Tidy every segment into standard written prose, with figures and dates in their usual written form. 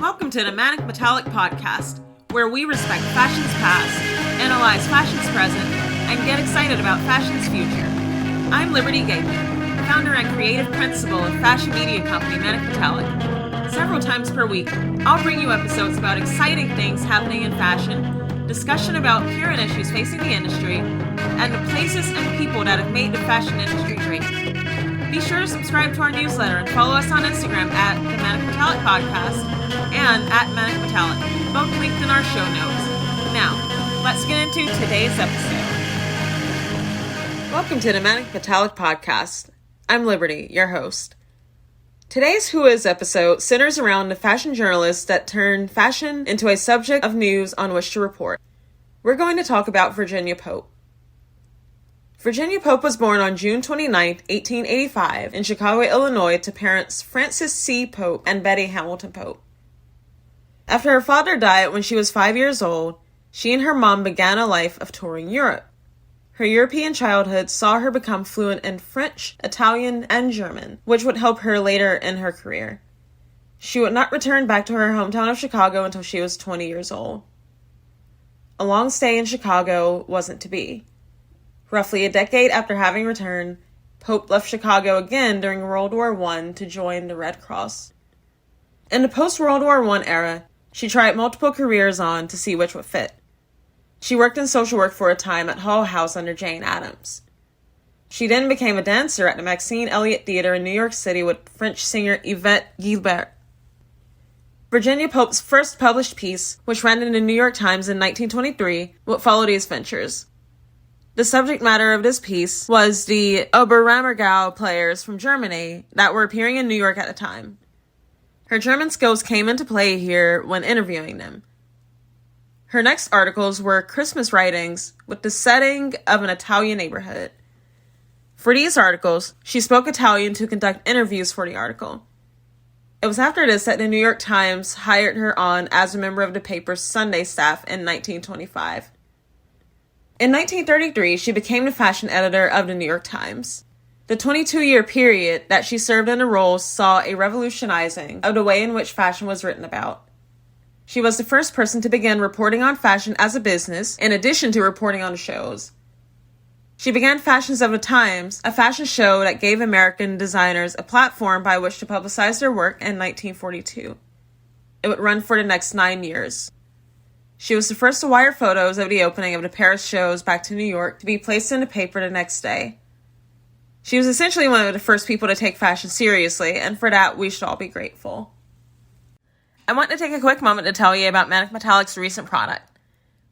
Welcome to the Manic podcast, where we respect fashion's past, analyze fashion's present, and get excited about fashion's future. I'm Liberty Gateman, founder and creative principal of fashion media company Manic. Several times per week, I'll bring you episodes about exciting things happening in fashion, discussion about current issues facing the industry, and the places and people that have made the fashion industry great. Be sure to subscribe to our newsletter and follow us on Instagram at the Manic Podcast and at Manic, both linked in our show notes. Now, let's get into today's episode. Welcome to the Manic Podcast. I'm Liberty, your host. Today's Who Is episode centers around the fashion journalists that turn fashion into a subject of news on which to report. We're going to talk about Virginia Pope. Virginia Pope was born on June 29, 1885, in Chicago, Illinois, to parents Francis C. Pope and Betty Hamilton Pope. After her father died when she was 5 years old, she and her mom began a life of touring Europe. Her European childhood saw her become fluent in French, Italian, and German, which would help her later in her career. She would not return back to her hometown of Chicago until she was 20 years old. A long stay in Chicago wasn't to be. Roughly a decade after having returned, Pope left Chicago again during World War I to join the Red Cross. In the post-World War I era, she tried multiple careers on to see which would fit. She worked in social work for a time at Hull House under Jane Addams. She then became a dancer at the Maxine Elliott Theater in New York City with French singer Yvette Guilbert. Virginia Pope's first published piece, which ran in the New York Times in 1923, would follow these ventures. The subject matter of this piece was the Oberammergau players from Germany that were appearing in New York at the time. Her German skills came into play here when interviewing them. Her next articles were Christmas writings with the setting of an Italian neighborhood. For these articles, she spoke Italian to conduct interviews for the article. It was after this that the New York Times hired her on as a member of the paper's Sunday staff in 1925. In 1933, she became the fashion editor of the New York Times. The 22-year period that she served in the role saw a revolutionizing of the way in which fashion was written about. She was the first person to begin reporting on fashion as a business, in addition to reporting on the shows. She began Fashions of the Times, a fashion show that gave American designers a platform by which to publicize their work in 1942. It would run for the next 9 years. She was the first to wire photos of the opening of the Paris shows back to New York to be placed in the paper the next day. She was essentially one of the first people to take fashion seriously, and for that, we should all be grateful. I want to take a quick moment to tell you about Manic Metallic's recent product.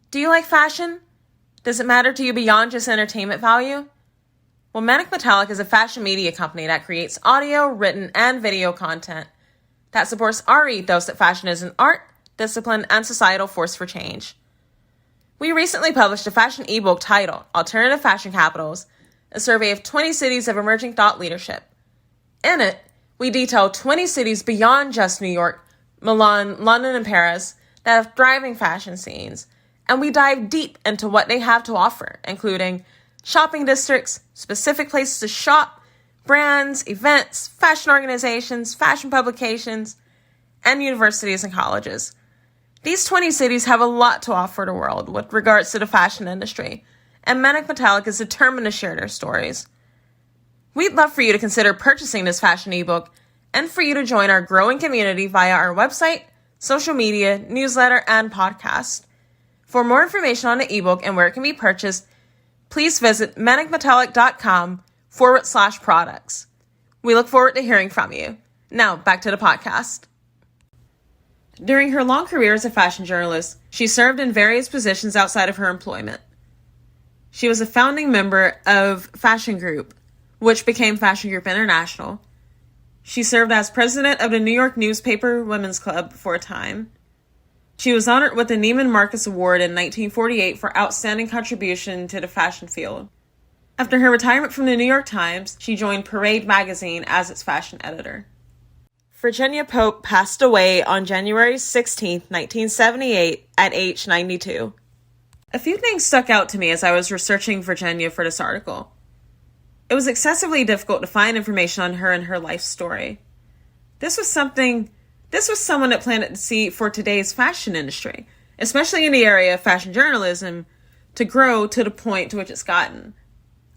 Do you like fashion? Does it matter to you beyond just entertainment value? Well, Manic Metallic is a fashion media company that creates audio, written, and video content that supports our ethos that fashion is an art, discipline, and societal force for change. We recently published a fashion ebook titled Alternative Fashion Capitals, a survey of 20 cities of emerging thought leadership. In it, we detail 20 cities beyond just New York, Milan, London, and Paris that have thriving fashion scenes, and we dive deep into what they have to offer, including shopping districts, specific places to shop, brands, events, fashion organizations, fashion publications, and universities and colleges. These 20 cities have a lot to offer the world with regards to the fashion industry, and Manic Metallic is determined to share their stories. We'd love for you to consider purchasing this fashion ebook and for you to join our growing community via our website, social media, newsletter, and podcast. For more information on the ebook and where it can be purchased, please visit manicmetallic.com/products. We look forward to hearing from you. Now, back to the podcast. During her long career as a fashion journalist, she served in various positions outside of her employment. She was a founding member of Fashion Group, which became Fashion Group International. She served as president of the New York newspaper Women's Club for a time. She was honored with the Neiman Marcus Award in 1948 for outstanding contribution to the fashion field. After her retirement from the New York Times, she joined Parade magazine as its fashion editor. Virginia Pope passed away on January 16, 1978, at age 92. A few things stuck out to me as I was researching Virginia for this article. It was excessively difficult to find information on her and her life story. This was something This was someone that planted the seed for today's fashion industry, especially in the area of fashion journalism, to grow to the point to which it's gotten.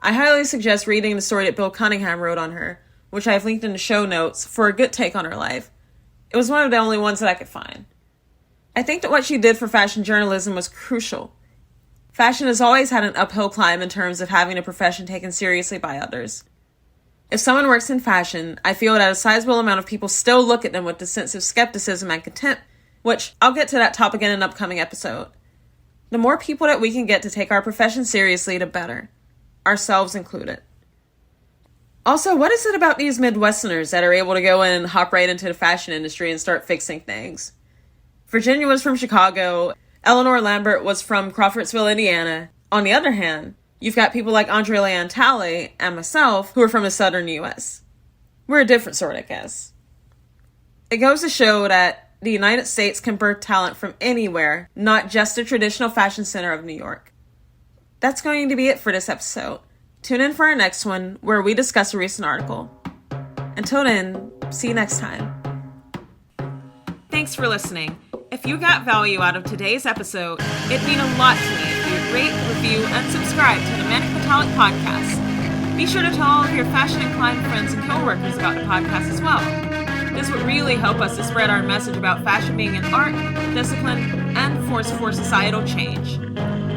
I highly suggest reading the story that Bill Cunningham wrote on her, which I have linked in the show notes, for a good take on her life. It was one of the only ones that I could find. I think that what she did for fashion journalism was crucial. Fashion has always had an uphill climb in terms of having a profession taken seriously by others. If someone works in fashion, I feel that a sizable amount of people still look at them with a sense of skepticism and contempt, which I'll get to that topic in an upcoming episode. The more people that we can get to take our profession seriously, the better, ourselves included. Also, what is it about these Midwesterners that are able to go in and hop right into the fashion industry and start fixing things? Virginia was from Chicago. Eleanor Lambert was from Crawfordsville, Indiana. On the other hand, you've got people like Andre Leon Talley and myself who are from the southern U.S. We're a different sort, I guess. It goes to show that the United States can birth talent from anywhere, not just the traditional fashion center of New York. That's going to be it for this episode. Tune in for our next one, where we discuss a recent article. Until then, see you next time. Thanks for listening. If you got value out of today's episode, it'd mean a lot to me if you would rate, review, and subscribe to the Manic podcast. Be sure to tell all of your fashion-inclined friends and coworkers about the podcast as well. This would really help us to spread our message about fashion being an art, discipline, and force for societal change.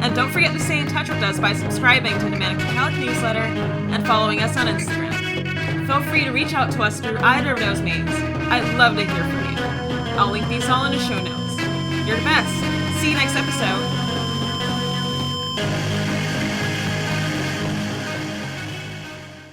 And don't forget to stay in touch with us by subscribing to the Manic newsletter and following us on Instagram. Feel free to reach out to us through either of those means. I'd love to hear from you. I'll link these all in the show notes. You're the best. See you next episode.